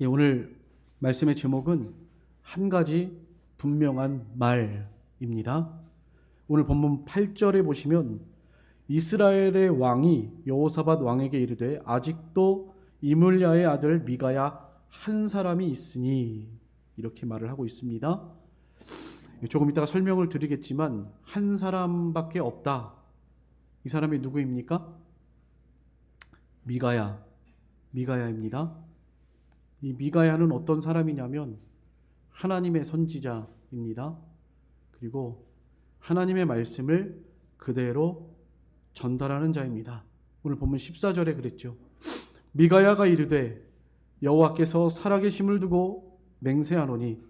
예, 오늘 말씀의 제목은 한 가지 분명한 말입니다. 오늘 본문 8절에 보시면 이스라엘의 왕이 여호사밧 왕에게 이르되 아직도 이물야의 아들 미가야 한 사람이 있으니, 이렇게 말을 하고 있습니다. 조금 이따가 설명을 드리겠지만 한 사람밖에 없다. 이 사람이 누구입니까? 미가야입니다. 이 미가야는 어떤 사람이냐면 하나님의 선지자입니다. 그리고 하나님의 말씀을 그대로 전달하는 자입니다. 오늘 본문 14절에 그랬죠. 미가야가 이르되 여호와께서 살아계심을 두고 맹세하노니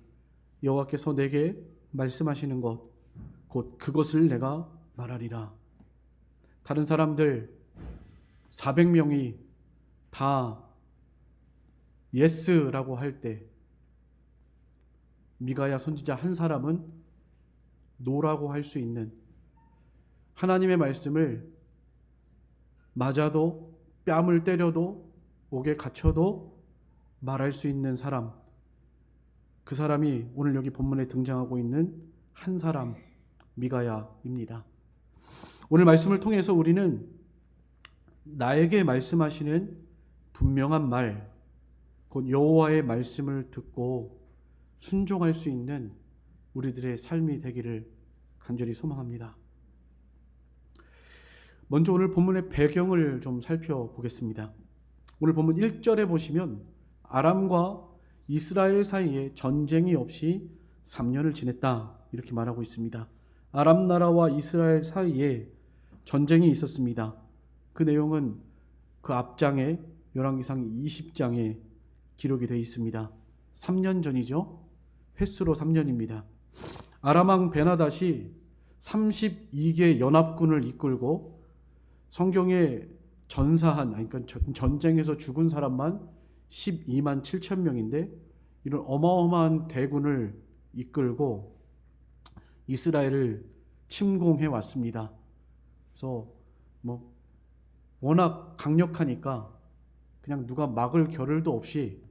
여호와께서 내게 말씀하시는 것 곧 그것을 내가 말하리라. 다른 사람들 400명이 다 예스라고 할 때 미가야 선지자 한 사람은 노라고 할 수 있는, 하나님의 말씀을 맞아도 뺨을 때려도 옥에 갇혀도 말할 수 있는 사람, 그 사람이 오늘 여기 본문에 등장하고 있는 한 사람, 미가야입니다. 오늘 말씀을 통해서 우리는 나에게 말씀하시는 분명한 말, 곧 여호와의 말씀을 듣고 순종할 수 있는 우리들의 삶이 되기를 간절히 소망합니다. 먼저 오늘 본문의 배경을 좀 살펴보겠습니다. 오늘 본문 1절에 보시면 아람과 이스라엘 사이에 전쟁이 없이 3년을 지냈다, 이렇게 말하고 있습니다. 아람 나라와 이스라엘 사이에 전쟁이 있었습니다. 그 내용은 그 앞장에 열왕기상 20장에 기록이 되어 있습니다. 3년 전이죠. 횟수로 3년입니다. 아람 왕 베나닷이 32개 연합군을 이끌고 성경에 전사한, 그러니까 전쟁에서 죽은 사람만 12만 7천 명인데 이런 어마어마한 대군을 이끌고 이스라엘을 침공해 왔습니다. 그래서 워낙 강력하니까 그냥 누가 막을 겨를도 없이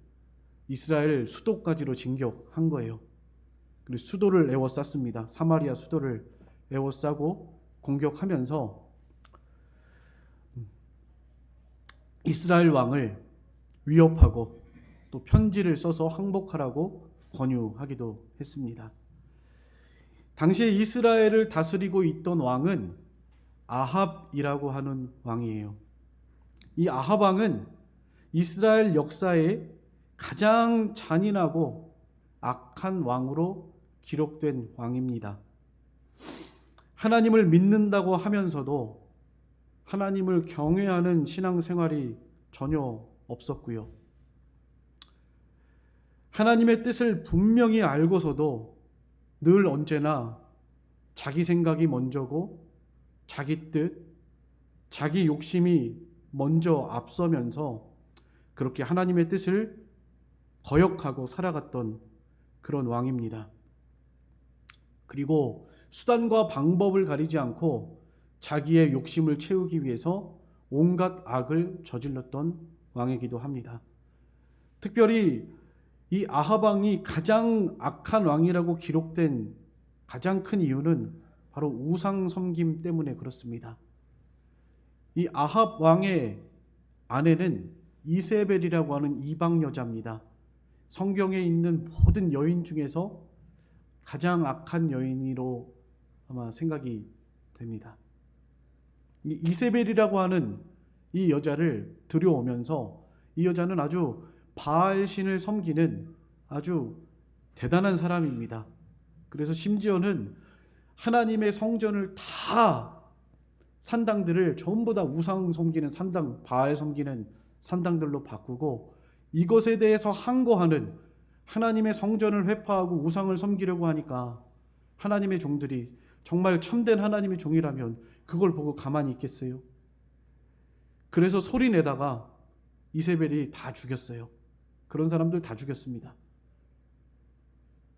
이스라엘 수도까지로 진격한 거예요. 그리고 수도를 에워쌌습니다. 사마리아 수도를 에워싸고 공격하면서 이스라엘 왕을 위협하고 또 편지를 써서 항복하라고 권유하기도 했습니다. 당시에 이스라엘을 다스리고 있던 왕은 아합이라고 하는 왕이에요. 이 아합 왕은 이스라엘 역사에 가장 잔인하고 악한 왕으로 기록된 왕입니다. 하나님을 믿는다고 하면서도 하나님을 경외하는 신앙생활이 전혀 없었고요. 하나님의 뜻을 분명히 알고서도 늘 언제나 자기 생각이 먼저고 자기 뜻, 자기 욕심이 먼저 앞서면서 그렇게 하나님의 뜻을 거역하고 살아갔던 그런 왕입니다. 그리고 수단과 방법을 가리지 않고 자기의 욕심을 채우기 위해서 온갖 악을 저질렀던 왕이기도 합니다. 특별히 이 아합 왕이 가장 악한 왕이라고 기록된 가장 큰 이유는 바로 우상 섬김 때문에 그렇습니다. 이 아합 왕의 아내는 이세벨이라고 하는 이방 여자입니다. 성경에 있는 모든 여인 중에서 가장 악한 여인으로 아마 생각이 됩니다. 이세벨이라고 하는 이 여자를 들여오면서 이 여자는 아주 바알신을 섬기는 아주 대단한 사람입니다. 그래서 심지어는 하나님의 성전을 다 산당들을 전부 다 우상 섬기는 산당, 바알 섬기는 산당들로 바꾸고 이것에 대해서 항거하는, 하나님의 성전을 회파하고 우상을 섬기려고 하니까 하나님의 종들이 정말 참된 하나님의 종이라면 그걸 보고 가만히 있겠어요? 그래서 소리내다가 이세벨이 다 죽였어요. 그런 사람들 다 죽였습니다.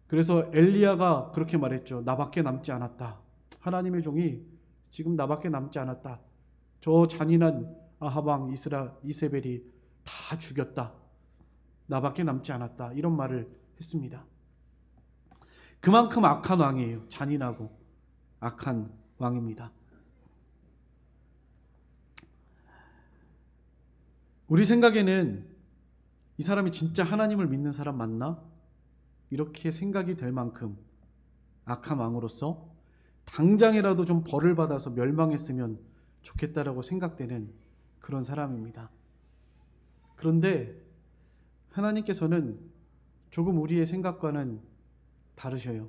그래서 엘리야가 그렇게 말했죠. 나밖에 남지 않았다. 하나님의 종이 지금 나밖에 남지 않았다. 저 잔인한 아합 왕 이세벨이 다 죽였다. 나밖에 남지 않았다. 이런 말을 했습니다. 그만큼 악한 왕이에요. 잔인하고 악한 왕입니다. 우리 생각에는 이 사람이 진짜 하나님을 믿는 사람 맞나? 이렇게 생각이 될 만큼 악한 왕으로서 당장이라도 좀 벌을 받아서 멸망했으면 좋겠다라고 생각되는 그런 사람입니다. 그런데 하나님께서는 조금 우리의 생각과는 다르셔요.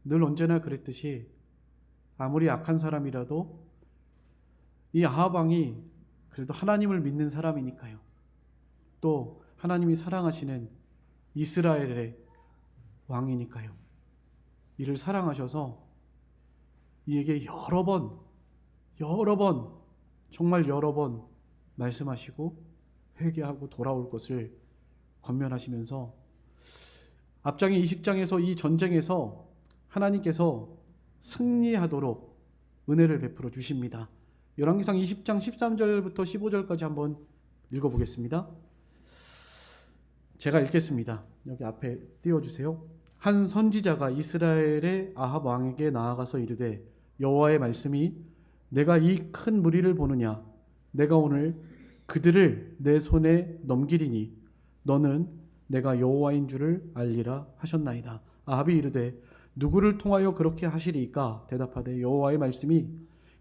늘 언제나 그랬듯이 아무리 악한 사람이라도 이 아합 왕이 그래도 하나님을 믿는 사람이니까요. 또 하나님이 사랑하시는 이스라엘의 왕이니까요. 이를 사랑하셔서 이에게 여러 번, 정말 여러 번 말씀하시고 회개하고 돌아올 것을 권면하시면서 앞장의 20장에서 이 전쟁에서 하나님께서 승리하도록 은혜를 베풀어 주십니다. 열왕기상 20장 13절부터 15절까지 한번 읽어보겠습니다. 제가 읽겠습니다. 여기 앞에 띄워주세요. 한 선지자가 이스라엘의 아합 왕에게 나아가서 이르되 여호와의 말씀이 내가 이 큰 무리를 보느냐 내가 오늘 그들을 내 손에 넘기리니 너는 내가 여호와인 줄을 알리라 하셨나이다. 아합이 이르되 누구를 통하여 그렇게 하시리이까? 대답하되 여호와의 말씀이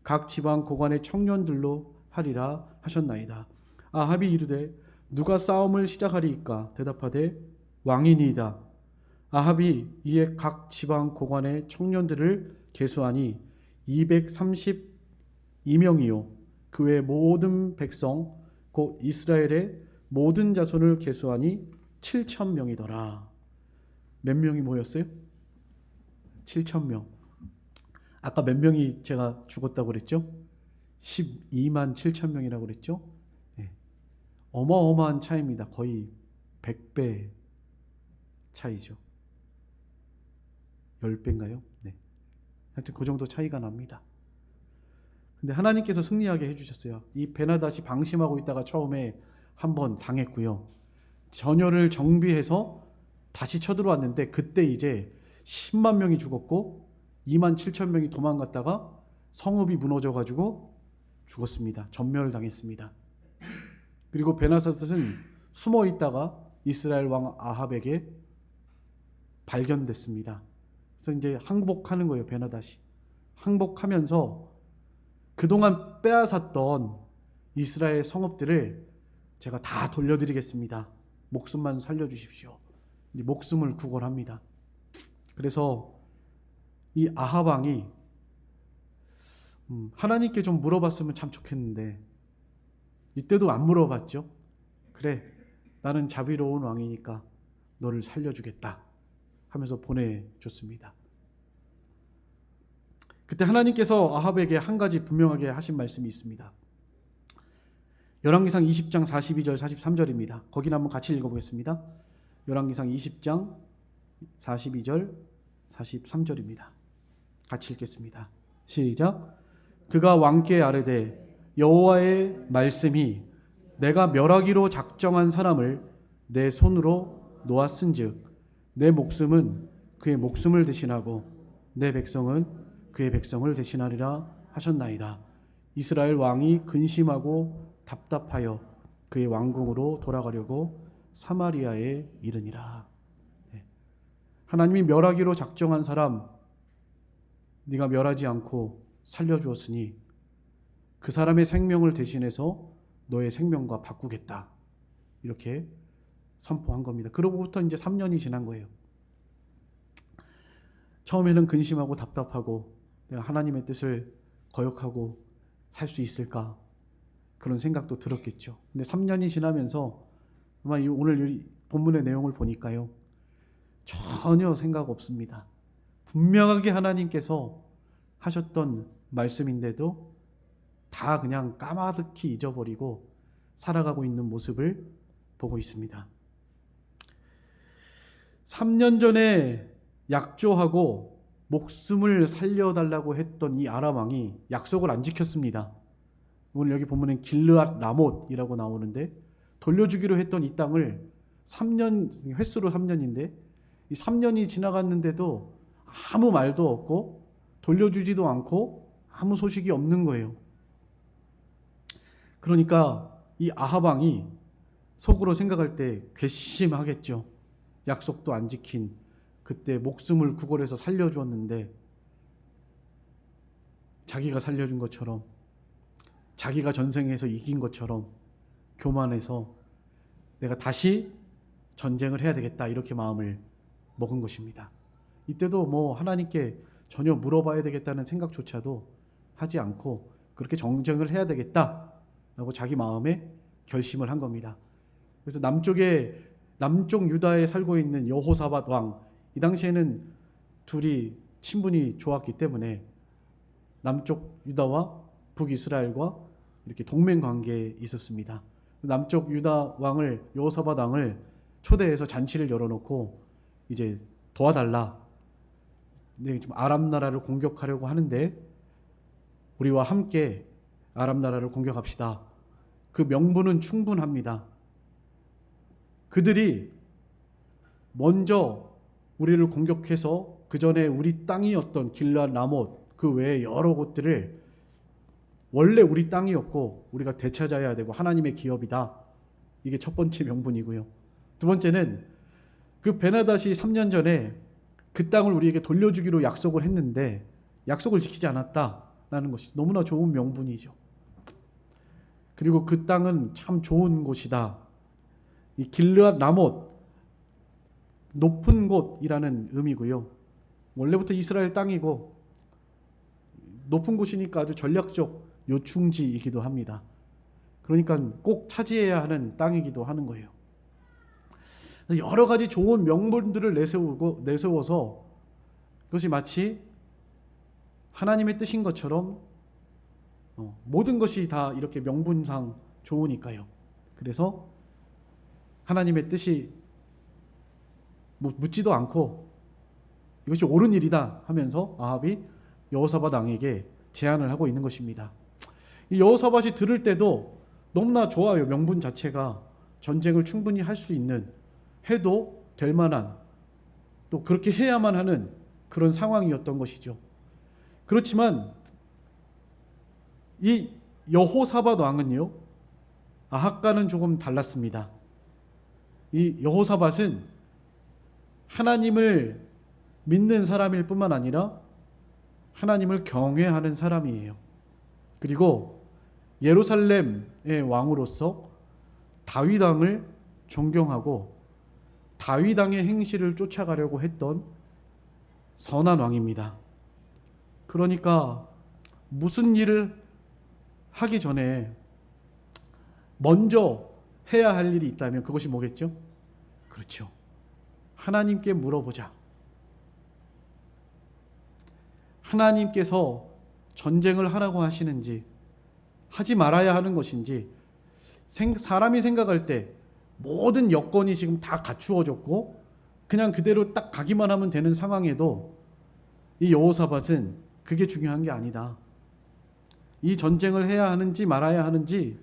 각 지방 고관의 청년들로 하리라 하셨나이다. 아합이 이르되 누가 싸움을 시작하리이까? 대답하되 왕이니이다. 아합이 이에 각 지방 고관의 청년들을 계수하니 232명이요 그 외 모든 백성 곧 이스라엘의 모든 자손을 계수하니 7,000명이더라. 몇 명이 모였어요? 7,000명. 아까 몇 명이 제가 죽었다고 그랬죠? 12만 7천 명이라고 그랬죠? 네. 어마어마한 차이입니다. 거의 100배 차이죠. 10배인가요? 네. 하여튼 그 정도 차이가 납니다. 근데 하나님께서 승리하게 해주셨어요. 이 베나닷이 방심하고 있다가 처음에 한번 당했고요. 전열을 정비해서 다시 쳐들어왔는데 그때 이제 10만 명이 죽었고 2만 7천 명이 도망갔다가 성읍이 무너져가지고 죽었습니다. 전멸당했습니다. 그리고 베나닷은 숨어 있다가 이스라엘 왕 아합에게 발견됐습니다. 그래서 이제 항복하는 거예요. 베나닷이 항복하면서 그동안 빼앗았던 이스라엘 성읍들을 제가 다 돌려드리겠습니다. 목숨만 살려주십시오. 이제 목숨을 구걸합니다. 그래서 이 아합 왕이 하나님께 좀 물어봤으면 참 좋겠는데 이때도 안 물어봤죠. 그래, 나는 자비로운 왕이니까 너를 살려주겠다 하면서 보내줬습니다. 그때 하나님께서 아합에게 한 가지 분명하게 하신 말씀이 있습니다. 열왕기상 20장 42절 43절입니다. 거기는 한번 같이 읽어보겠습니다. 열왕기상 20장 42절 43절입니다. 같이 읽겠습니다. 시작. 그가 왕께 아뢰되 여호와의 말씀이 내가 멸하기로 작정한 사람을 내 손으로 놓았은즉 내 목숨은 그의 목숨을 대신하고 내 백성은 그의 백성을 대신하리라 하셨나이다. 이스라엘 왕이 근심하고 답답하여 그의 왕궁으로 돌아가려고 사마리아에 이르니라. 하나님이 멸하기로 작정한 사람 네가 멸하지 않고 살려주었으니 그 사람의 생명을 대신해서 너의 생명과 바꾸겠다. 이렇게 선포한 겁니다. 그로부터 이제 3년이 지난 거예요. 처음에는 근심하고 답답하고 내가 하나님의 뜻을 거역하고 살 수 있을까? 그런 생각도 들었겠죠. 근데 3년이 지나면서 아마 오늘 본문의 내용을 보니까요. 전혀 생각 없습니다. 분명하게 하나님께서 하셨던 말씀인데도 다 그냥 까마득히 잊어버리고 살아가고 있는 모습을 보고 있습니다. 3년 전에 약조하고 목숨을 살려달라고 했던 이 아람 왕이 약속을 안 지켰습니다. 오늘 여기 보면은 길르앗 라못이라고 나오는데 돌려주기로 했던 이 땅을 3년, 횟수로 3년인데 이 3년이 지나갔는데도 아무 말도 없고 돌려주지도 않고 아무 소식이 없는 거예요. 그러니까 이 아합 왕이 속으로 생각할 때 괘씸하겠죠. 약속도 안 지킨, 그때 목숨을 구걸해서 살려주었는데 자기가 살려준 것처럼, 자기가 전쟁에서 이긴 것처럼 교만해서 내가 다시 전쟁을 해야 되겠다, 이렇게 마음을 먹은 것입니다. 이때도 뭐 하나님께 전혀 물어봐야 되겠다는 생각조차도 하지 않고 그렇게 전쟁을 해야 되겠다라고 자기 마음에 결심을 한 겁니다. 그래서 남쪽 유다에 살고 있는 여호사밧 왕, 이 당시에는 둘이 친분이 좋았기 때문에 남쪽 유다와 북이스라엘과 이렇게 동맹 관계에 있었습니다. 남쪽 유다 왕을, 여호사밧 왕을 초대해서 잔치를 열어놓고 이제 도와달라. 네, 지금 아람 나라를 공격하려고 하는데 우리와 함께 아람 나라를 공격합시다. 그 명분은 충분합니다. 그들이 먼저 우리를 공격해서 그 전에 우리 땅이었던 길앗 라못 그 외에 여러 곳들을 원래 우리 땅이었고 우리가 되찾아야 되고 하나님의 기업이다. 이게 첫 번째 명분이고요. 두 번째는 그 베나닷이 3년 전에 그 땅을 우리에게 돌려주기로 약속을 했는데 약속을 지키지 않았다라는 것이 너무나 좋은 명분이죠. 그리고 그 땅은 참 좋은 곳이다. 이 길앗 라못, 높은 곳이라는 의미고요. 원래부터 이스라엘 땅이고 높은 곳이니까 아주 전략적 요충지이기도 합니다. 그러니까 꼭 차지해야 하는 땅이기도 하는 거예요. 여러 가지 좋은 명분들을 내세워서 그것이 마치 하나님의 뜻인 것처럼 모든 것이 다 이렇게 명분상 좋으니까요. 그래서 하나님의 뜻이 묻지도 않고 이것이 옳은 일이다 하면서 아합이 여호사밧 왕에게 제안을 하고 있는 것입니다. 이 여호사밧이 들을 때도 너무나 좋아요. 명분 자체가 전쟁을 충분히 할 수 있는, 해도 될 만한, 또 그렇게 해야만 하는 그런 상황이었던 것이죠. 그렇지만 이 여호사밧 왕은요, 아합과는 조금 달랐습니다. 이 여호사밧은 하나님을 믿는 사람일 뿐만 아니라 하나님을 경외하는 사람이에요. 그리고 예루살렘의 왕으로서 다윗 왕을 존경하고 다윗 왕의 행실을 쫓아가려고 했던 선한 왕입니다. 그러니까 무슨 일을 하기 전에 먼저 해야 할 일이 있다면 그것이 뭐겠죠? 그렇죠. 하나님께 물어보자. 하나님께서 전쟁을 하라고 하시는지, 하지 말아야 하는 것인지, 사람이 생각할 때 모든 여건이 지금 다 갖추어졌고 그냥 그대로 딱 가기만 하면 되는 상황에도 이 여호사밧은 그게 중요한 게 아니다. 이 전쟁을 해야 하는지 말아야 하는지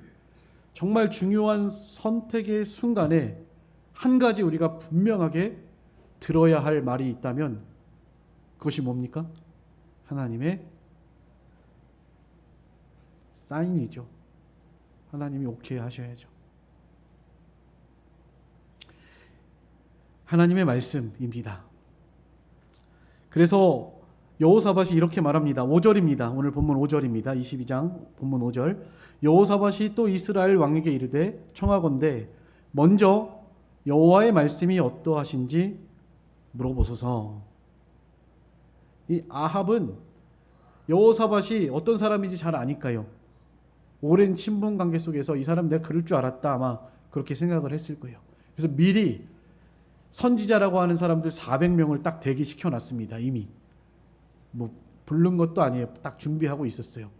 정말 중요한 선택의 순간에 한 가지 우리가 분명하게 들어야 할 말이 있다면 그것이 뭡니까? 하나님의 사인이죠. 하나님이 오케이 하셔야죠. 하나님의 말씀입니다. 그래서 여호사밧이 이렇게 말합니다. 5절입니다. 오늘 본문 5절입니다. 22장 본문 5절. 여호사밧이 또 이스라엘 왕에게 이르되 청하건대 먼저 여호와의 말씀이 어떠하신지 물어보소서. 이 아합은 여호사밧이 어떤 사람인지 잘 아니까요. 오랜 친분 관계 속에서 이 사람 내가 그럴 줄 알았다, 아마 그렇게 생각을 했을 거예요. 그래서 미리 선지자라고 하는 사람들 400명을 딱 대기시켜 놨습니다. 이미 뭐 부른 것도 아니에요. 딱 준비하고 있었어요.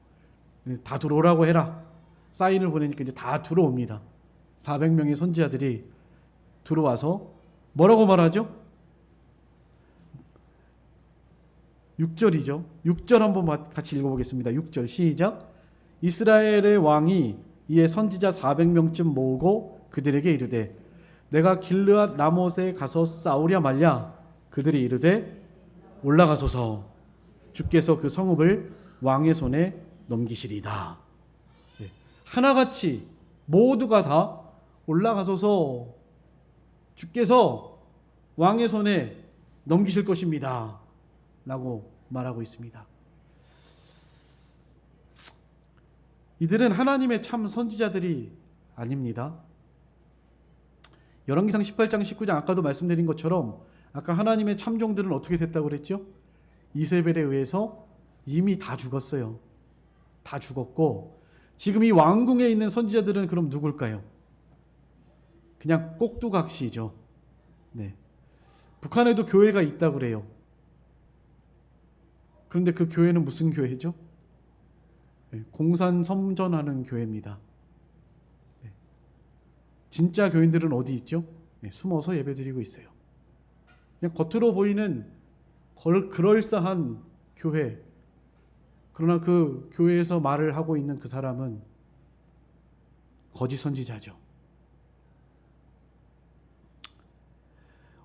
다 들어오라고 해라. 사인을 보내니까 이제 다 들어옵니다. 400명의 선지자들이 들어와서 뭐라고 말하죠? 6절이죠. 6절 한번 같이 읽어보겠습니다. 6절 시작. 이스라엘의 왕이 이에 선지자 400명쯤 모으고 그들에게 이르되 내가 길르앗 라못에 가서 싸우랴 말랴. 그들이 이르되 올라가소서. 주께서 그 성읍을 왕의 손에 넘기시리이다. 하나같이 모두가 다 올라가소서. 주께서 왕의 손에 넘기실 것입니다. 라고 말하고 있습니다. 이들은 하나님의 참 선지자들이 아닙니다. 열왕기상 18장 19장 아까도 말씀드린 것처럼 아까 하나님의 참종들은 어떻게 됐다고 그랬죠? 이세벨에 의해서 이미 다 죽었어요. 다 죽었고 지금 이 왕궁에 있는 선지자들은 그럼 누굴까요? 그냥 꼭두각시죠. 네. 북한에도 교회가 있다고 그래요. 그런데 그 교회는 무슨 교회죠? 네. 공산 선전하는 교회입니다. 네. 진짜 교인들은 어디 있죠? 네. 숨어서 예배드리고 있어요. 그냥 겉으로 보이는 그럴싸한 교회, 그러나 그 교회에서 말을 하고 있는 그 사람은 거짓 선지자죠.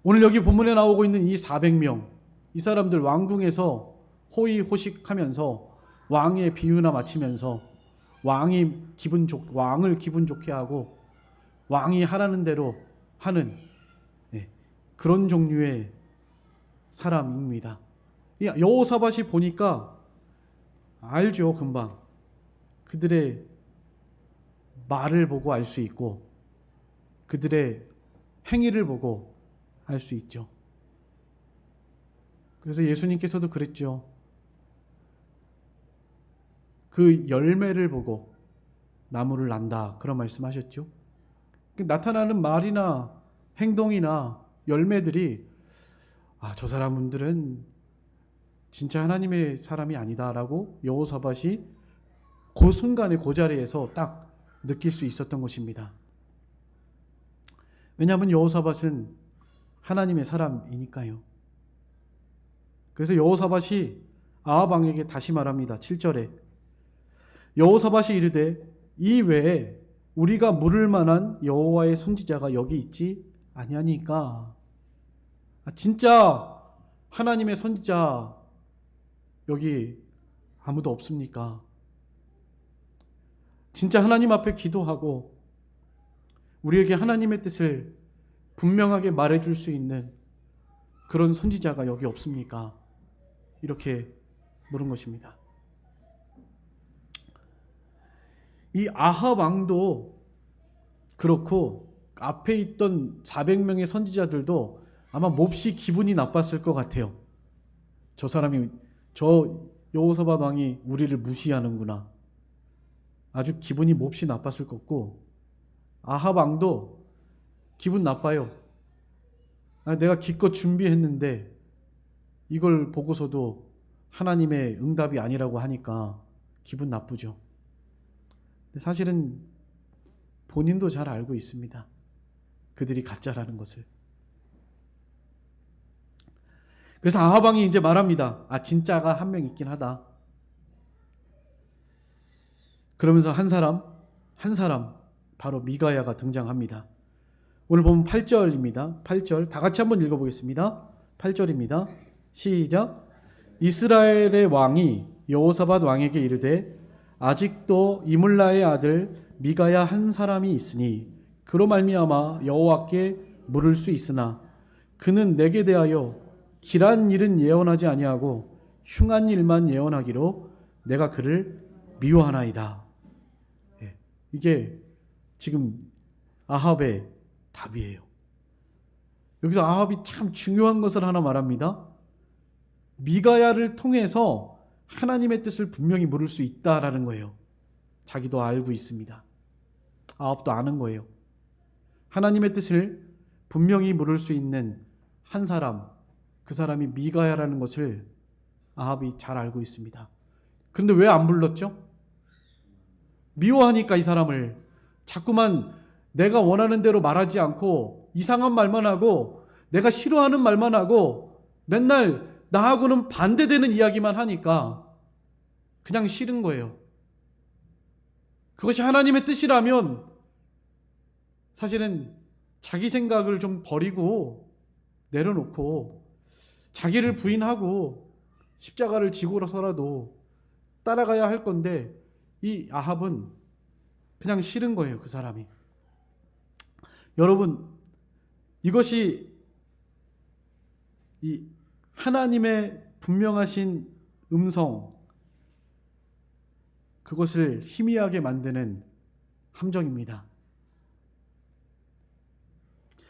오늘 여기 본문에 나오고 있는 이 400명, 이 사람들 왕궁에서 호의호식하면서 왕의 비유나 마치면서 왕을 기분 좋게 하고 왕이 하라는 대로 하는 그런 종류의 사람입니다. 여호사밧이 보니까 알죠, 금방. 그들의 말을 보고 알 수 있고 그들의 행위를 보고 알 수 있죠. 그래서 예수님께서도 그랬죠. 그 열매를 보고 나무를 난다, 그런 말씀하셨죠. 나타나는 말이나 행동이나 열매들이 저 사람들은 진짜 하나님의 사람이 아니다라고 여호사밧이 그 순간에 그 자리에서 딱 느낄 수 있었던 것입니다. 왜냐하면 여호사밧은 하나님의 사람이니까요. 그래서 여호사밧이 아합 왕에게 다시 말합니다. 7절에 여호사밧이 이르되 이 외에 우리가 물을 만한 여호와의 선지자가 여기 있지 아니하니까. 진짜 하나님의 선지자 여기 아무도 없습니까? 진짜 하나님 앞에 기도하고 우리에게 하나님의 뜻을 분명하게 말해줄 수 있는 그런 선지자가 여기 없습니까? 이렇게 물은 것입니다. 이 아합 왕도 그렇고 앞에 있던 400명의 선지자들도 아마 몹시 기분이 나빴을 것 같아요. 저 여호사밧 왕이 우리를 무시하는구나. 아주 기분이 몹시 나빴을 것 같고 아합 왕도 기분 나빠요. 내가 기껏 준비했는데 이걸 보고서도 하나님의 응답이 아니라고 하니까 기분 나쁘죠. 근데 사실은 본인도 잘 알고 있습니다. 그들이 가짜라는 것을. 그래서 아합 왕이 이제 말합니다. 진짜가 한 명 있긴 하다. 그러면서 한 사람 바로 미가야가 등장합니다. 오늘 보면 8절입니다. 8절 다 같이 한번 읽어보겠습니다. 8절입니다. 시작. 이스라엘의 왕이 여호사밧 왕에게 이르되 아직도 이물라의 아들 미가야 한 사람이 있으니 그로 말미암아 여호와께 물을 수 있으나 그는 내게 대하여 길한 일은 예언하지 아니하고 흉한 일만 예언하기로 내가 그를 미워하나이다. 이게 지금 아합의 답이에요. 여기서 아합이 참 중요한 것을 하나 말합니다. 미가야를 통해서 하나님의 뜻을 분명히 물을 수 있다라는 거예요. 자기도 알고 있습니다. 아합도 아는 거예요. 하나님의 뜻을 분명히 물을 수 있는 한 사람, 그 사람이 미가야라는 것을 아합이 잘 알고 있습니다. 그런데 왜 안 불렀죠? 미워하니까. 이 사람을 자꾸만 내가 원하는 대로 말하지 않고 이상한 말만 하고 내가 싫어하는 말만 하고 맨날 나하고는 반대되는 이야기만 하니까 그냥 싫은 거예요. 그것이 하나님의 뜻이라면 사실은 자기 생각을 좀 버리고 내려놓고 자기를 부인하고 십자가를 지고서라도 따라가야 할 건데, 이 아합은 그냥 싫은 거예요, 그 사람이. 여러분, 이것이 이 하나님의 분명하신 음성, 그것을 희미하게 만드는 함정입니다.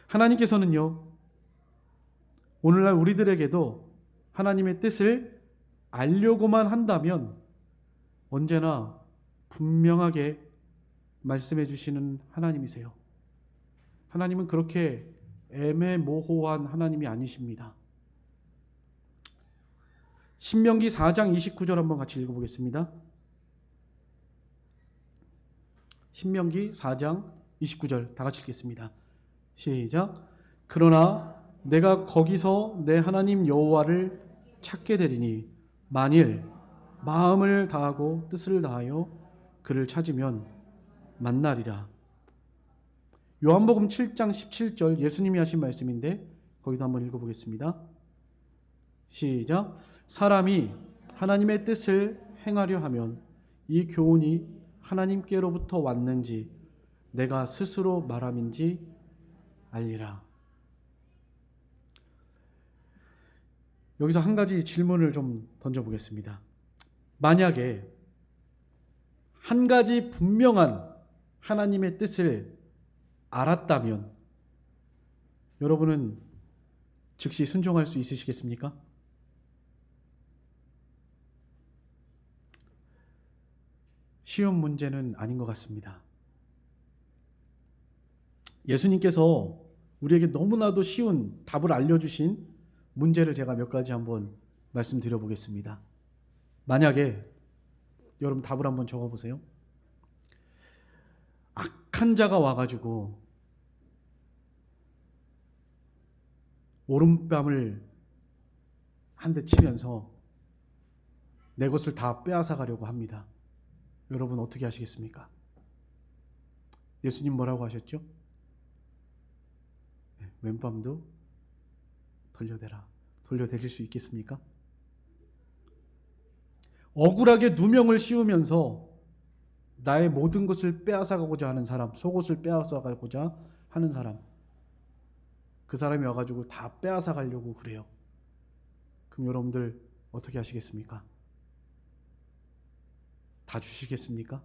하나님께서는요, 오늘날 우리들에게도 하나님의 뜻을 알려고만 한다면 언제나 분명하게 말씀해 주시는 하나님이세요. 하나님은 그렇게 애매모호한 하나님이 아니십니다. 신명기 4장 29절 한번 같이 읽어보겠습니다. 신명기 4장 29절 다 같이 읽겠습니다. 시작. 그러나 내가 거기서 내 하나님 여호와를 찾게 되리니 만일 마음을 다하고 뜻을 다하여 그를 찾으면 만나리라. 요한복음 7장 17절 예수님이 하신 말씀인데 거기도 한번 읽어보겠습니다. 시작. 사람이 하나님의 뜻을 행하려 하면 이 교훈이 하나님께로부터 왔는지 내가 스스로 말함인지 알리라. 여기서 한 가지 질문을 좀 던져보겠습니다. 만약에 한 가지 분명한 하나님의 뜻을 알았다면 여러분은 즉시 순종할 수 있으시겠습니까? 쉬운 문제는 아닌 것 같습니다. 예수님께서 우리에게 너무나도 쉬운 답을 알려주신 문제를 제가 몇 가지 한번 말씀드려 보겠습니다. 만약에 여러분 답을 한번 적어보세요. 악한 자가 와가지고 오른뺨을 한 대 치면서 내 것을 다 빼앗아 가려고 합니다. 여러분 어떻게 하시겠습니까? 예수님 뭐라고 하셨죠? 왼뺨도 돌려대라. 돌려드릴 수 있겠습니까? 억울하게 누명을 씌우면서 나의 모든 것을 빼앗아가고자 하는 사람, 속옷을 빼앗아가고자 하는 사람, 그 사람이 와가지고 다 빼앗아가려고 그래요. 그럼 여러분들 어떻게 하시겠습니까? 다 주시겠습니까?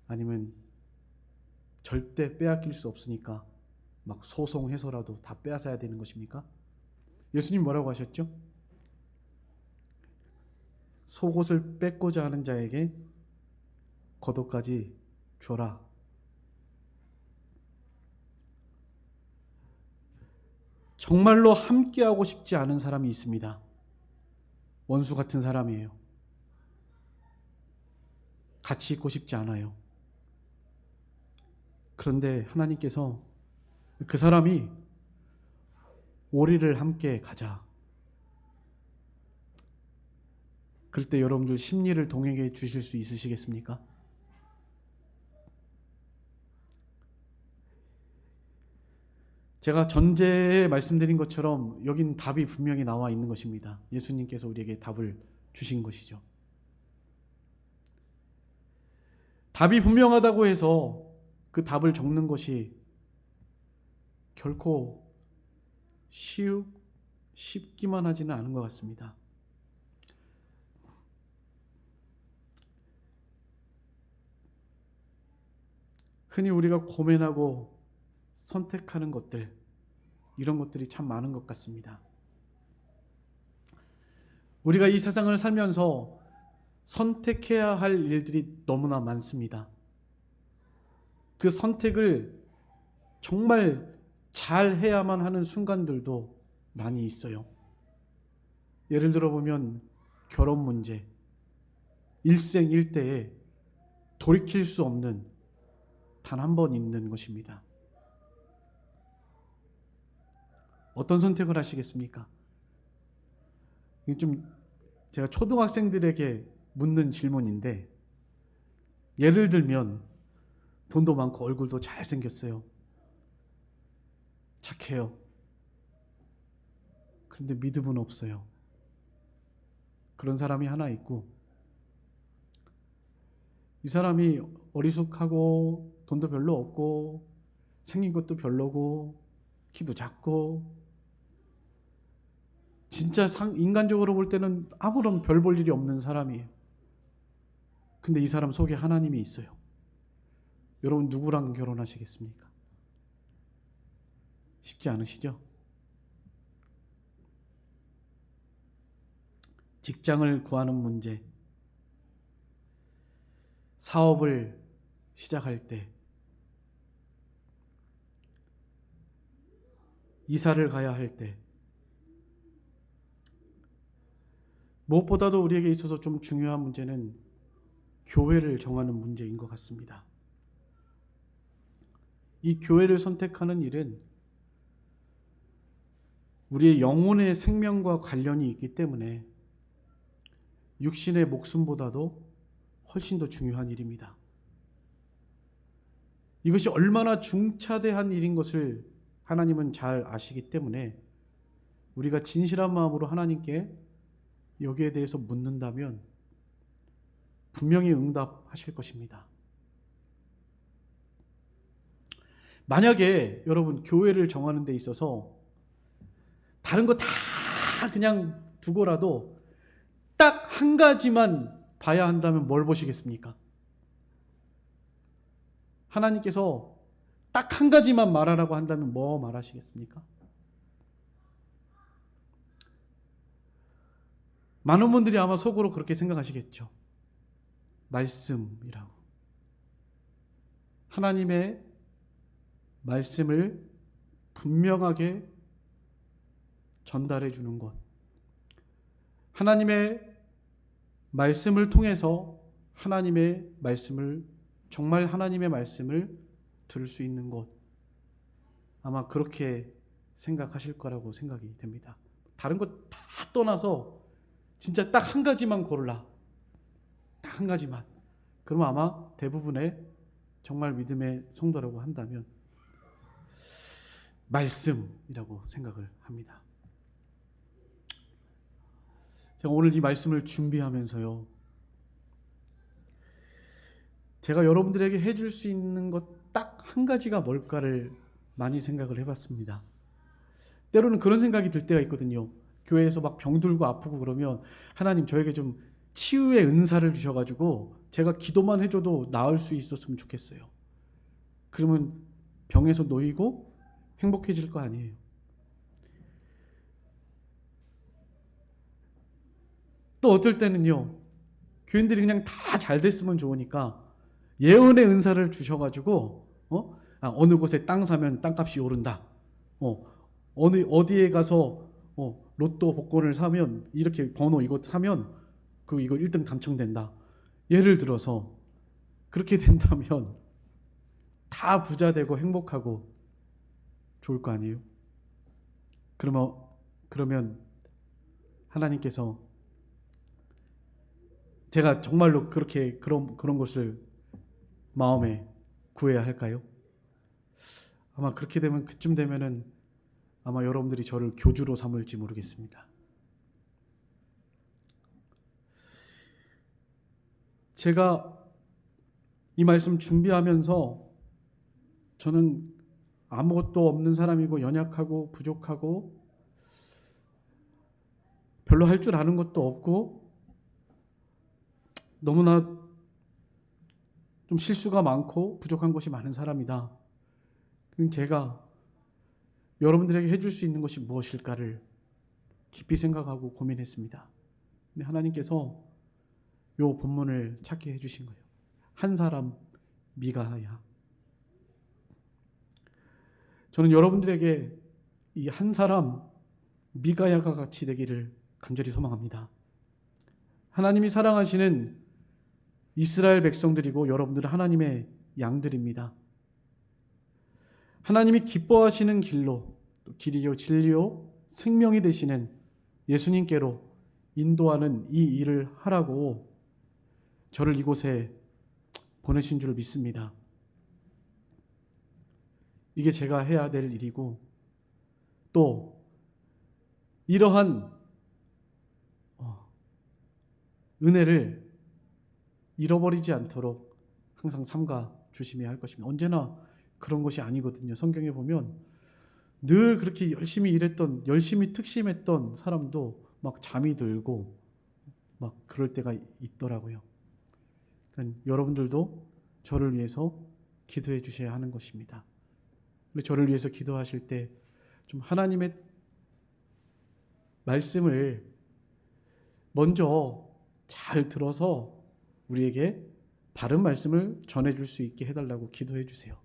아니면 절대 빼앗길 수 없으니까 막 소송해서라도 다 빼앗아야 되는 것입니까? 예수님 뭐라고 하셨죠? 속옷을 뺏고자 하는 자에게 겉옷까지 줘라. 정말로 함께하고 싶지 않은 사람이 있습니다. 원수 같은 사람이에요. 같이 있고 싶지 않아요. 그런데 하나님께서 그 사람이 우리를 함께 가자. 그럴 때 여러분들 심리를 동행해 주실 수 있으시겠습니까? 제가 전제에 말씀드린 것처럼 여긴 답이 분명히 나와 있는 것입니다. 예수님께서 우리에게 답을 주신 것이죠. 답이 분명하다고 해서 그 답을 적는 것이 결코 쉽기만 하지는 않은 것 같습니다. 흔히 우리가 고민하고 선택하는 것들, 이런 것들이 참 많은 것 같습니다. 우리가 이 세상을 살면서 선택해야 할 일들이 너무나 많습니다. 그 선택을 정말 잘 해야만 하는 순간들도 많이 있어요. 예를 들어 보면 결혼 문제, 일생일대에 돌이킬 수 없는 단 한 번 있는 것입니다. 어떤 선택을 하시겠습니까? 이게 좀 제가 초등학생들에게 묻는 질문인데, 예를 들면 돈도 많고 얼굴도 잘생겼어요. 착해요. 그런데 믿음은 없어요. 그런 사람이 하나 있고, 이 사람이 어리숙하고 돈도 별로 없고 생긴 것도 별로고 키도 작고 진짜 인간적으로 볼 때는 아무런 별 볼 일이 없는 사람이에요. 근데 이 사람 속에 하나님이 있어요. 여러분 누구랑 결혼하시겠습니까? 쉽지 않으시죠? 직장을 구하는 문제, 사업을 시작할 때, 이사를 가야 할 때, 무엇보다도 우리에게 있어서 좀 중요한 문제는 교회를 정하는 문제인 것 같습니다. 이 교회를 선택하는 일은 우리의 영혼의 생명과 관련이 있기 때문에 육신의 목숨보다도 훨씬 더 중요한 일입니다. 이것이 얼마나 중차대한 일인 것을 하나님은 잘 아시기 때문에 우리가 진실한 마음으로 하나님께 여기에 대해서 묻는다면 분명히 응답하실 것입니다. 만약에 여러분 교회를 정하는 데 있어서 다른 거 다 그냥 두고라도 딱 한 가지만 봐야 한다면 뭘 보시겠습니까? 하나님께서 딱 한 가지만 말하라고 한다면 뭐 말하시겠습니까? 많은 분들이 아마 속으로 그렇게 생각하시겠죠. 말씀이라고. 하나님의 말씀을 분명하게 전달해 주는 것. 하나님의 말씀을 통해서 하나님의 말씀을, 정말 하나님의 말씀을 들을 수 있는 것. 아마 그렇게 생각하실 거라고 생각이 됩니다. 다른 거 다 떠나서 진짜 딱 한 가지만 고르라. 딱 한 가지만. 그러면 아마 대부분의 정말 믿음의 성도라고 한다면 말씀이라고 생각을 합니다. 제가 오늘 이 말씀을 준비하면서요, 제가 여러분들에게 해줄 수 있는 것 딱 한 가지가 뭘까를 많이 생각을 해봤습니다. 때로는 그런 생각이 들 때가 있거든요. 교회에서 막 병들고 아프고 그러면 하나님 저에게 좀 치유의 은사를 주셔가지고 제가 기도만 해줘도 나을 수 있었으면 좋겠어요. 그러면 병에서 놓이고 행복해질 거 아니에요. 또 어떨 때는요, 교인들이 그냥 다 잘 됐으면 좋으니까 예언의 은사를 주셔가지고 어느 곳에 땅 사면 땅값이 오른다. 어디에 가서 로또 복권을 사면 이렇게 번호 이거 사면 이거 1등 당첨된다. 예를 들어서 그렇게 된다면 다 부자 되고 행복하고 좋을 거 아니에요? 그러면 하나님께서 제가 정말로 그렇게 그런 것을 마음에 구해야 할까요? 아마 그렇게 되면, 그쯤 되면은 아마 여러분들이 저를 교주로 삼을지 모르겠습니다. 제가 이 말씀 준비하면서 저는 아무것도 없는 사람이고 연약하고 부족하고 별로 할 줄 아는 것도 없고 너무나 좀 실수가 많고 부족한 것이 많은 사람이다. 제가 여러분들에게 해줄 수 있는 것이 무엇일까를 깊이 생각하고 고민했습니다. 근데 하나님께서 이 본문을 찾게 해주신 거예요. 한 사람 미가야. 저는 여러분들에게 이 한 사람 미가야가 같이 되기를 간절히 소망합니다. 하나님이 사랑하시는 이스라엘 백성들이고 여러분들은 하나님의 양들입니다. 하나님이 기뻐하시는 길로, 길이요 진리요 생명이 되시는 예수님께로 인도하는 이 일을 하라고 저를 이곳에 보내신 줄 믿습니다. 이게 제가 해야 될 일이고, 또 이러한 은혜를 잃어버리지 않도록 항상 삼가 주심해야 할 것입니다. 언제나 그런 것이 아니거든요. 성경에 보면 늘 그렇게 열심히 일했던, 열심히 특심했던 사람도 막 잠이 들고 막 그럴 때가 있더라고요. 그러니까 여러분들도 저를 위해서 기도해 주셔야 하는 것입니다. 저를 위해서 기도하실 때 좀 하나님의 말씀을 먼저 잘 들어서 우리에게 바른 말씀을 전해줄 수 있게 해달라고 기도해 주세요.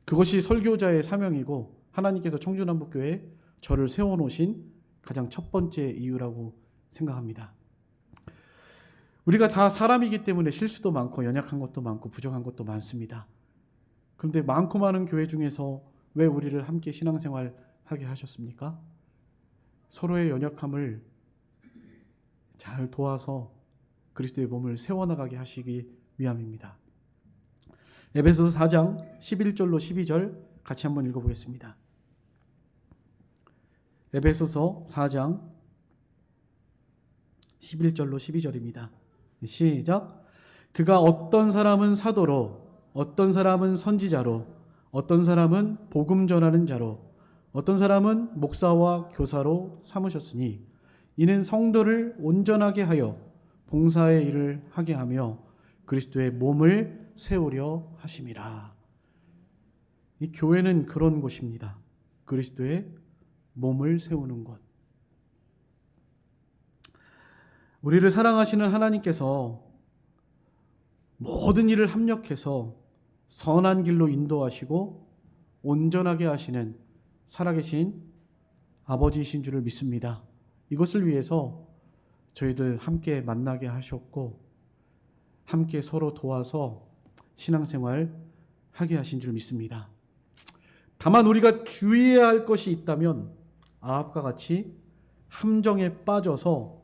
그것이 설교자의 사명이고 하나님께서 청주남북교회에 저를 세워놓으신 가장 첫 번째 이유라고 생각합니다. 우리가 다 사람이기 때문에 실수도 많고 연약한 것도 많고 부족한 것도 많습니다. 그런데 많고 많은 교회 중에서 왜 우리를 함께 신앙생활 하게 하셨습니까? 서로의 연약함을 잘 도와서 그리스도의 몸을 세워나가게 하시기 위함입니다. 에베소서 4장 11절로 12절 같이 한번 읽어보겠습니다. 에베소서 4장 11절로 12절입니다. 시작. 그가 어떤 사람은 사도로, 어떤 사람은 선지자로, 어떤 사람은 복음 전하는 자로, 어떤 사람은 목사와 교사로 삼으셨으니 이는 성도를 온전하게 하여 봉사의 일을 하게 하며 그리스도의 몸을 세우려 하심이라. 이 교회는 그런 곳입니다. 그리스도의 몸을 세우는 곳. 우리를 사랑하시는 하나님께서 모든 일을 합력해서 선한 길로 인도하시고 온전하게 하시는 살아계신 아버지이신 줄을 믿습니다. 이것을 위해서 저희들 함께 만나게 하셨고 함께 서로 도와서 신앙생활 하게 하신 줄 믿습니다. 다만 우리가 주의해야 할 것이 있다면 아합과 같이 함정에 빠져서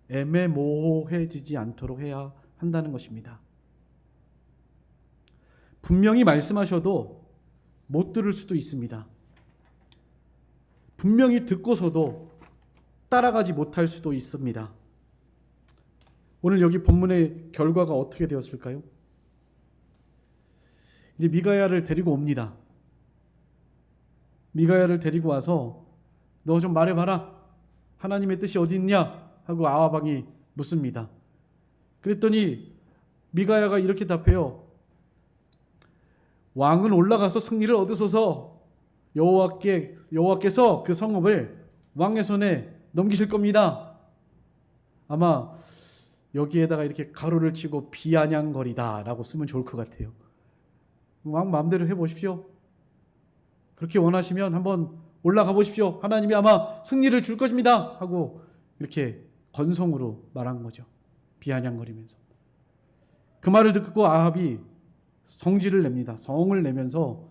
애매모호해지지 않도록 해야 한다는 것입니다. 분명히 말씀하셔도 못 들을 수도 있습니다. 분명히 듣고서도 따라가지 못할 수도 있습니다. 오늘 여기 본문의 결과가 어떻게 되었을까요? 이제 미가야를 데리고 옵니다. 미가야를 데리고 와서 너 좀 말해봐라. 하나님의 뜻이 어디 있냐? 하고 아합 왕이 묻습니다. 그랬더니 미가야가 이렇게 답해요. 왕은 올라가서 승리를 얻으소서 여호와께서 그 성읍을 왕의 손에 넘기실 겁니다. 아마 여기에다가 이렇게 가로를 치고 비아냥거리다 라고 쓰면 좋을 것 같아요. 왕 마음대로 해보십시오. 그렇게 원하시면 한번 올라가 보십시오. 하나님이 아마 승리를 줄 것입니다 하고 이렇게 건성으로 말한 거죠. 비아냥거리면서. 그 말을 듣고 아합이 성질을 냅니다. 성을 내면서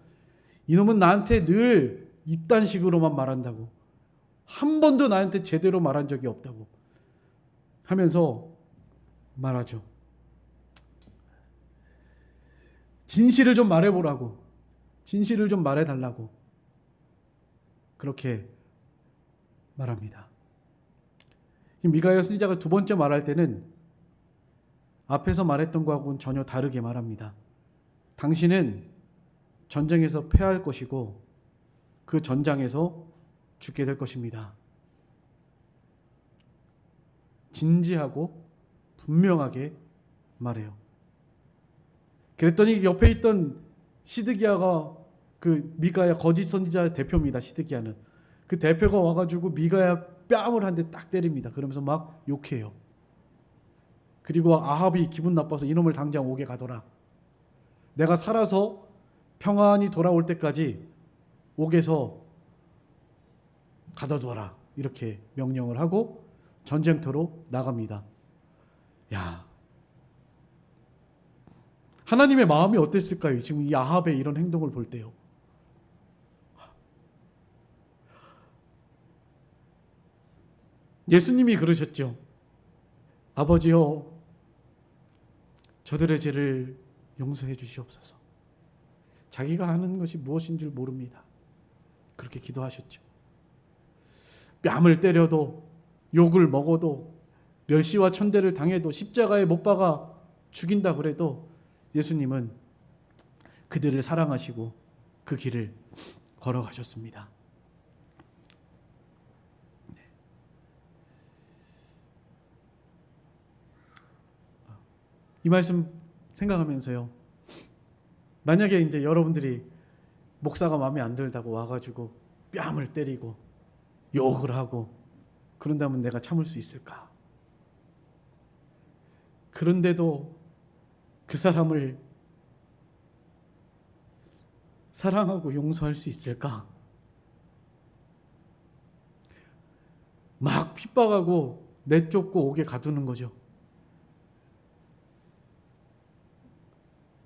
이놈은 나한테 늘 이딴 식으로만 말한다고, 한 번도 나한테 제대로 말한 적이 없다고 하면서 말하죠. 진실을 좀 말해보라고, 진실을 좀 말해달라고 그렇게 말합니다. 미가야 선지자가 두 번째 말할 때는 앞에서 말했던 것하고는 전혀 다르게 말합니다. 당신은 전쟁에서 패할 것이고 그 전장에서 죽게 될 것입니다. 진지하고 분명하게 말해요. 그랬더니 옆에 있던 시드기야가, 그 미가야 거짓 선지자 대표입니다. 시드기야는. 그 대표가 와가지고 미가야 뺨을 한 대 딱 때립니다. 그러면서 막 욕해요. 그리고 아합이 기분 나빠서 이놈을 당장 옥에 가둬라. 내가 살아서 평안히 돌아올 때까지 옥에서 가둬두어라. 이렇게 명령을 하고 전쟁터로 나갑니다. 야, 하나님의 마음이 어땠을까요? 지금 이 아합의 이런 행동을 볼 때요. 예수님이 그러셨죠. 아버지여, 저들의 죄를 용서해 주시옵소서. 자기가 하는 것이 무엇인 줄 모릅니다. 그렇게 기도하셨죠. 뺨을 때려도, 욕을 먹어도, 멸시와 천대를 당해도, 십자가에 못 박아 죽인다 그래도 예수님은 그들을 사랑하시고 그 길을 걸어가셨습니다. 이 말씀 생각하면서요, 만약에 이제 여러분들이 목사가 마음에 안 들다고 와가지고 뺨을 때리고 욕을 하고 그런다면 내가 참을 수 있을까? 그런데도 그 사람을 사랑하고 용서할 수 있을까? 막 핍박하고 내쫓고 옥에 가두는 거죠.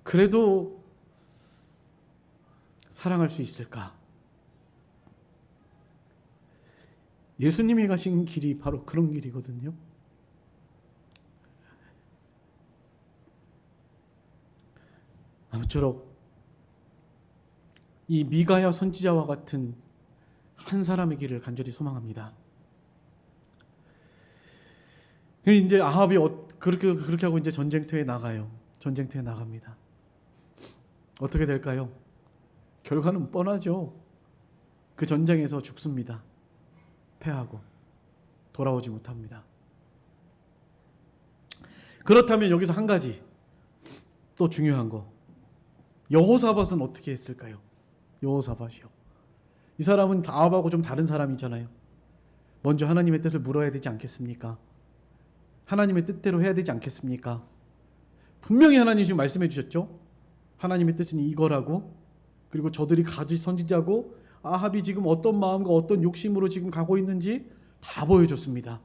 그래도 사랑할 수 있을까? 예수님이 가신 길이 바로 그런 길이거든요. 아무쪼록 이 미가야 선지자와 같은 한 사람의 길을 간절히 소망합니다. 이제 아합이 그렇게 하고 이제 전쟁터에 나가요. 전쟁터에 나갑니다. 어떻게 될까요? 결과는 뻔하죠. 그 전쟁에서 죽습니다. 패하고 돌아오지 못합니다. 그렇다면 여기서 한 가지 또 중요한 거, 여호사밧은 어떻게 했을까요? 여호사밧이요. 이 사람은 아합하고 좀 다른 사람이잖아요. 먼저 하나님의 뜻을 물어야 되지 않겠습니까? 하나님의 뜻대로 해야 되지 않겠습니까? 분명히 하나님이 지금 말씀해 주셨죠. 하나님의 뜻은 이거라고. 그리고 저들이 가지 선지자고 아합이 지금 어떤 마음과 어떤 욕심으로 지금 가고 있는지 다 보여줬습니다.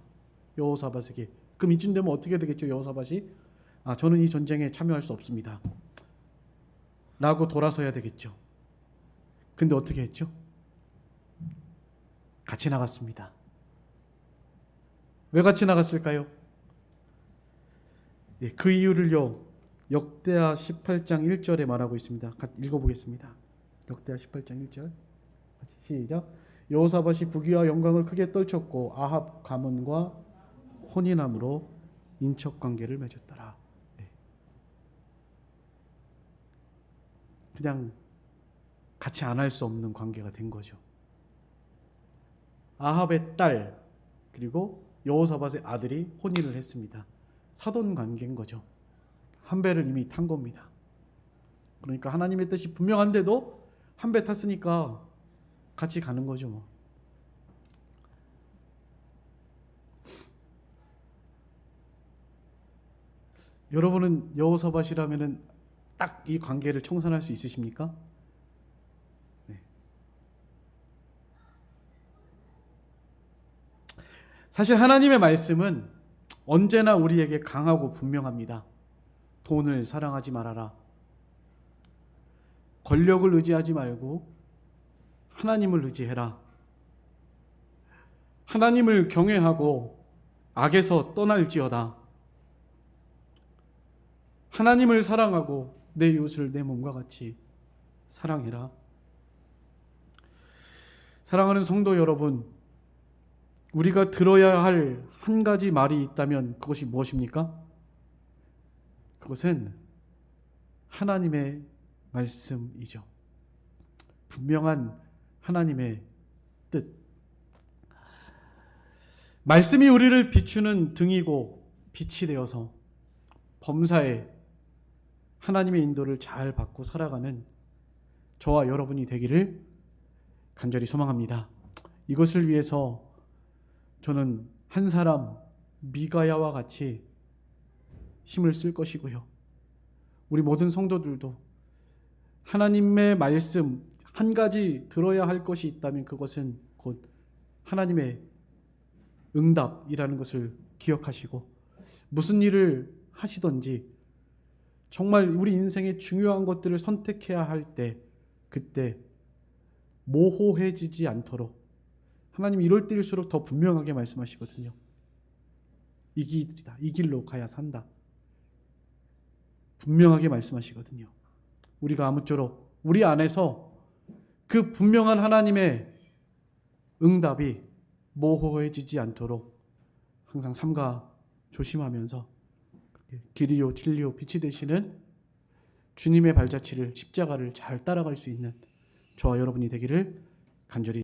여호사밧에게. 그럼 이쯤 되면 어떻게 되겠죠? 여호사밧이 저는 이 전쟁에 참여할 수 없습니다 라고 돌아서야 되겠죠. 근데 어떻게 했죠? 같이 나갔습니다. 왜 같이 나갔을까요? 그 이유를요, 역대하 18장 1절에 말하고 있습니다. 읽어보겠습니다. 역대하 18장 1절 시작. 여호사밧이 부귀와 영광을 크게 떨쳤고 아합 가문과 혼인함으로 인척관계를 맺었더라. 그냥 같이 안 할 수 없는 관계가 된 거죠. 아합의 딸 그리고 여호사밧의 아들이 혼인을 했습니다. 사돈 관계인 거죠. 한 배를 이미 탄 겁니다. 그러니까 하나님의 뜻이 분명한데도 한 배 탔으니까 같이 가는 거죠. 뭐. 여러분은 여호사밧이라면은 딱 이 관계를 청산할 수 있으십니까? 네. 사실 하나님의 말씀은 언제나 우리에게 강하고 분명합니다. 돈을 사랑하지 말아라. 권력을 의지하지 말고 하나님을 의지해라. 하나님을 경외하고 악에서 떠날지어다. 하나님을 사랑하고 내 이웃을 내 몸과 같이 사랑해라. 사랑하는 성도 여러분, 우리가 들어야 할 한 가지 말이 있다면 그것이 무엇입니까? 그것은 하나님의 말씀이죠. 분명한 하나님의 뜻. 말씀이 우리를 비추는 등이고 빛이 되어서 범사에 하나님의 인도를 잘 받고 살아가는 저와 여러분이 되기를 간절히 소망합니다. 이것을 위해서 저는 한 사람 미가야와 같이 힘을 쓸 것이고요. 우리 모든 성도들도 하나님의 말씀 한 가지 들어야 할 것이 있다면 그것은 곧 하나님의 응답이라는 것을 기억하시고 무슨 일을 하시든지 정말 우리 인생의 중요한 것들을 선택해야 할 때 그때 모호해지지 않도록 하나님이 이럴 때일수록 더 분명하게 말씀하시거든요. 이 길이다. 이 길로 가야 산다. 분명하게 말씀하시거든요. 우리가 아무쪼록 우리 안에서 그 분명한 하나님의 응답이 모호해지지 않도록 항상 삼가 조심하면서 길이요 진리요 빛이 되시는 주님의 발자취를 십자가를 잘 따라갈 수 있는 저와 여러분이 되기를 간절히